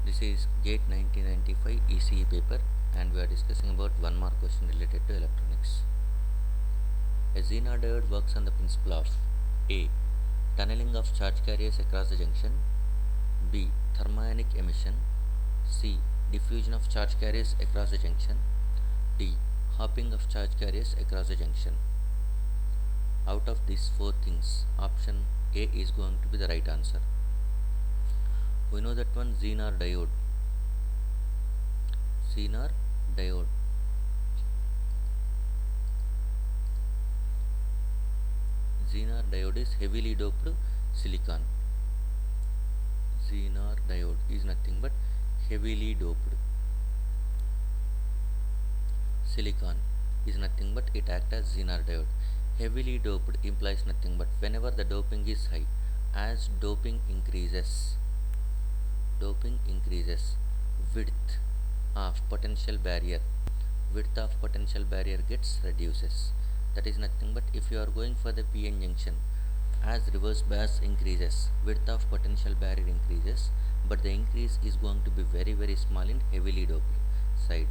This is GATE 1995 ECE paper, and we are discussing about one more question related to electronics. A Zener diode works on the principle of A. Tunneling of charge carriers across the junction, B. Thermionic emission, C. Diffusion of charge carriers across the junction, D. Hopping of charge carriers across the junction. Out of these four things, option A is going to be the right answer. We know that one Zener diode. Zener diode. Zener diode is heavily doped silicon. Zener diode is nothing but heavily doped silicon is nothing but it acts as Zener diode. Heavily doped implies nothing but whenever the doping is high, as doping increases, width of potential barrier gets reduces. That is nothing but if you are going for the PN junction, as reverse bias increases, width of potential barrier increases, but the increase is going to be very small in heavily doped side.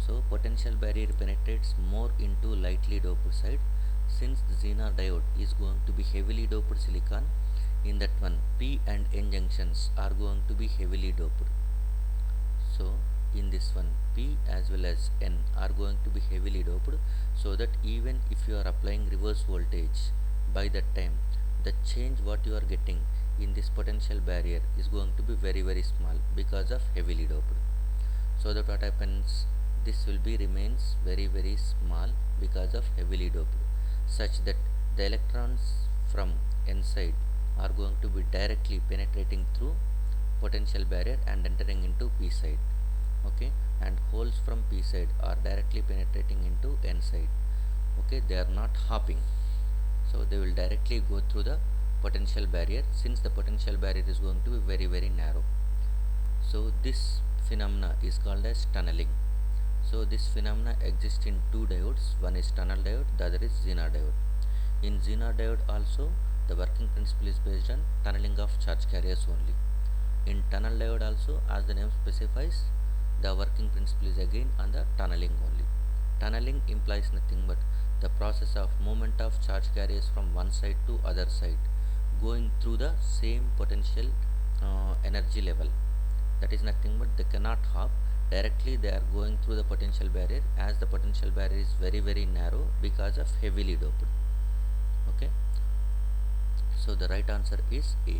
So potential barrier penetrates more into lightly doped side. Since the Zener diode is going to be heavily doped silicon, in that one P and N junctions are going to be heavily doped. So in this one P as well as N are going to be heavily doped, so that even if you are applying reverse voltage, by that time the change what you are getting in this potential barrier is going to be very small because of heavily doped. So that what happens, this will be remains very small because of heavily doped, such that the electrons from N side are going to be directly penetrating through potential barrier and entering into P side. Okay, and holes from P side are directly penetrating into N side. Okay, they are not hopping, so they will directly go through the potential barrier, since the potential barrier is going to be very narrow. So this phenomena is called as tunneling. So this phenomena exists in two diodes, one is tunnel diode, the other is Zener diode. In Zener diode also, the working principle is based on tunneling of charge carriers only. In tunnel diode also, as the name specifies, the working principle is again on the tunneling only. Tunneling implies nothing but the process of movement of charge carriers from one side to other side, going through the same potential energy level. That is nothing but they cannot hop directly, they are going through the potential barrier, as the potential barrier is very narrow because of heavily doped. Okay, so the right answer is A.